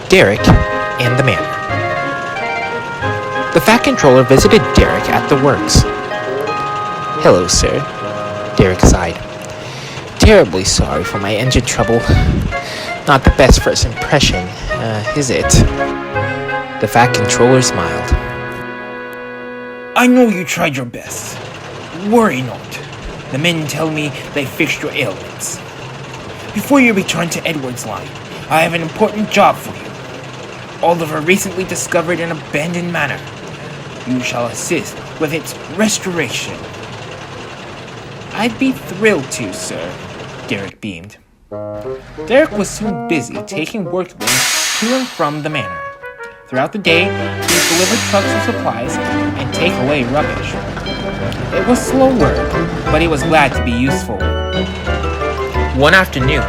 Derek and the Manor. The Fat Controller visited Derek at the works. "Hello, sir," Derek sighed. "Terribly sorry for my engine trouble. Not the best first impression, is it?" The Fat Controller smiled. "I know you tried your best. Worry not. The men tell me they fixed your ailments. Before you return to Edward's line, I have an important job for you. Oliver recently discovered an abandoned manor. You shall assist with its restoration." "I'd be thrilled to, sir," Derek beamed. Derek was soon busy taking workmen to and from the manor. Throughout the day, he would deliver trucks of supplies and take away rubbish. It was slow work, but he was glad to be useful. One afternoon,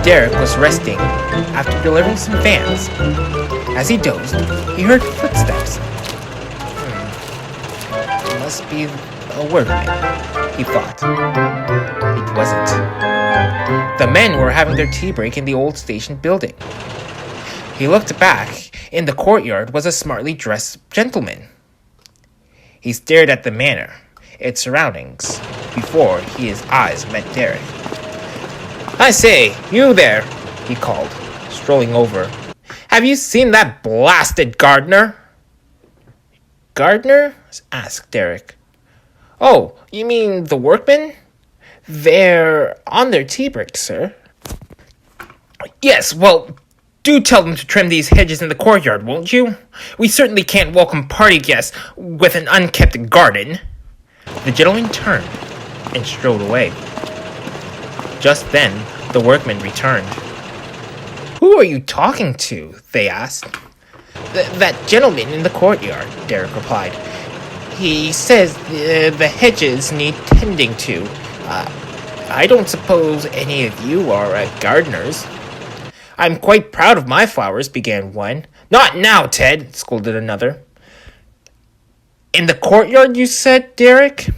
Derek was resting after delivering some fans. As he dozed, he heard footsteps. It must be a workman, he thought. It wasn't. The men were having their tea break in the old station building. He looked back. In the courtyard was a smartly dressed gentleman. He stared at the manor, its surroundings, before his eyes met Derek. "I say, you there," he called, strolling over. "Have you seen that blasted gardener?" "Gardener?" asked Derek. "Oh, you mean the workmen? They're on their tea break, sir." "Yes, well, do tell them to trim these hedges in the courtyard, won't you? We certainly can't welcome party guests with an unkept garden." The gentleman turned and strode away. Just then, the workmen returned. "Who are you talking to?" they asked. That gentleman in the courtyard," Derek replied. "He says the hedges need tending to. I don't suppose any of you are gardeners." "I'm quite proud of my flowers," began one. "Not now, Ted," scolded another. "In the courtyard, you said, Derek?"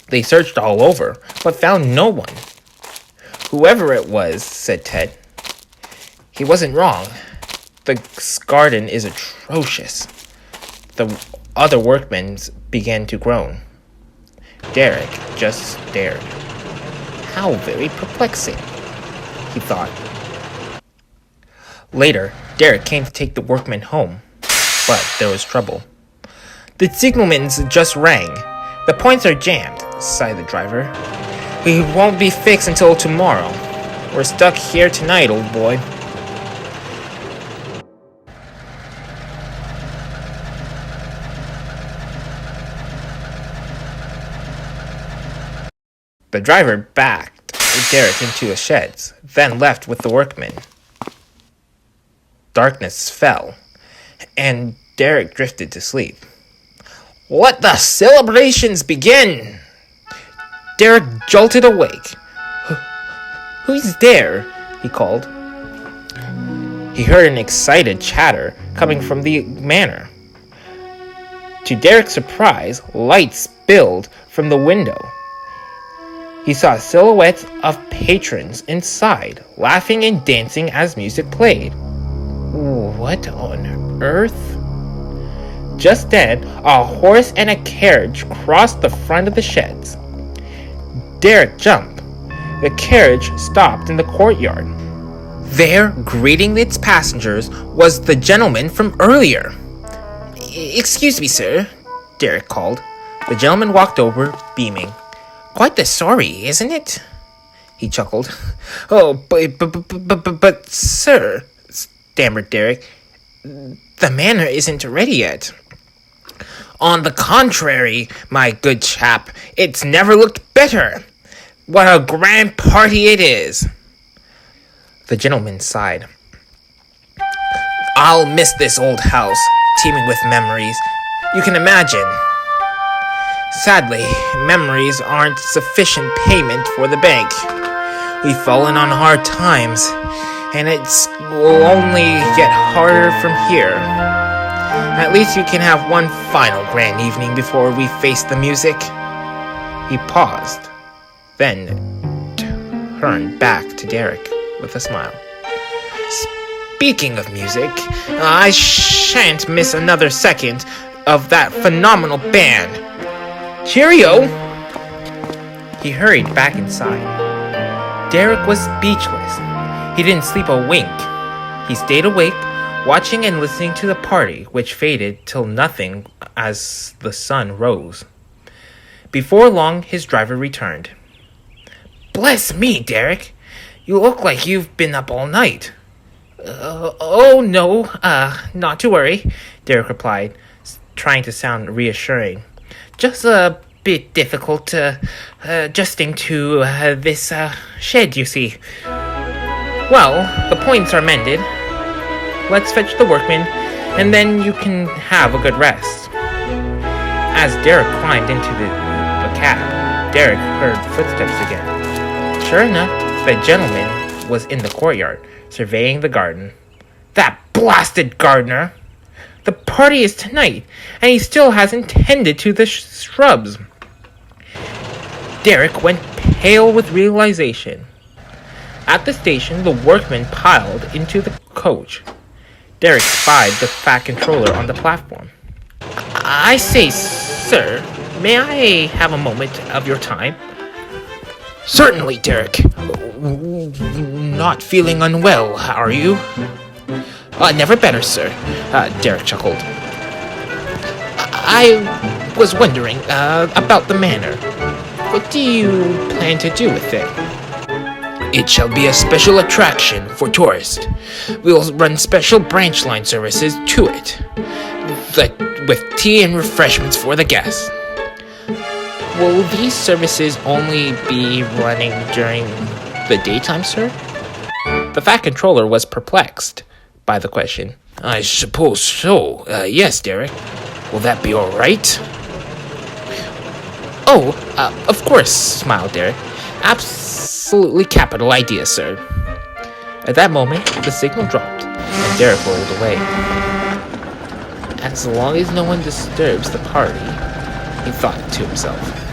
They searched all over, but found no one. "Whoever it was," said Ted, "he wasn't wrong. The garden is atrocious." The other workmen began to groan. Derek just stared. How very perplexing, he thought. Later, Derek came to take the workmen home, but there was trouble. "The signalman's just rang. The points are jammed," sighed the driver. "We won't be fixed until tomorrow. We're stuck here tonight, old boy." The driver backed Derek into a shed, then left with the workmen. Darkness fell, and Derek drifted to sleep. "Let the celebrations begin!" Derek jolted awake. "Who's there?" he called. He heard an excited chatter coming from the manor. To Derek's surprise, lights spilled from the window. He saw silhouettes of patrons inside, laughing and dancing as music played. What on earth? Just then, a horse and a carriage crossed the front of the sheds. Derek jumped. The carriage stopped in the courtyard. There, greeting its passengers, was the gentleman from earlier. "Excuse me, sir," Derek called. The gentleman walked over, beaming. "Quite the story, isn't it?" He chuckled. "Oh, but, sir," stammered Derek, "the manor isn't ready yet." "On the contrary, my good chap, it's never looked better. What a grand party it is." The gentleman sighed. "I'll miss this old house, teeming with memories. You can imagine. Sadly, memories aren't sufficient payment for the bank. We've fallen on hard times, and it will only get harder from here. At least you can have one final grand evening before we face the music." He paused, then turned back to Derek with a smile. speaking of music, I shan't miss another second of that phenomenal band. Cheerio! He hurried back inside. Derek was speechless. He didn't sleep a wink. He stayed awake, watching and listening to the party, which faded till nothing as the sun rose. Before long, his driver returned. Bless me, Derek. You look like you've been up all night. Oh, no, not to worry, Derek replied, trying to sound reassuring. Just a bit difficult adjusting to this shed, you see. Well, the points are mended. Let's fetch the workmen, and then you can have a good rest. As Derek climbed into the cab, Derek heard footsteps again. Sure enough, the gentleman was in the courtyard, surveying the garden. That blasted gardener! The party is tonight, and he still hasn't tended to the shrubs. Derek went pale with realization. At the station, the workmen piled into the coach. Derek spied the fat controller on the platform. I say, sir, may I have a moment of your time? Certainly, Derek. Not feeling unwell, are you? Never better, sir, Derek chuckled. I was wondering about the manor. What do you plan to do with it? It shall be a special attraction for tourists. We'll run special branch line services to it, with tea and refreshments for the guests. Will these services only be running during the daytime, sir? The fat controller was perplexed by the question. I suppose so. Yes, Derek. Will that be all right? Oh, of course, smiled Derek. Absolutely capital idea, sir. At that moment, the signal dropped, and Derek rolled away. As long as no one disturbs the party, he thought to himself.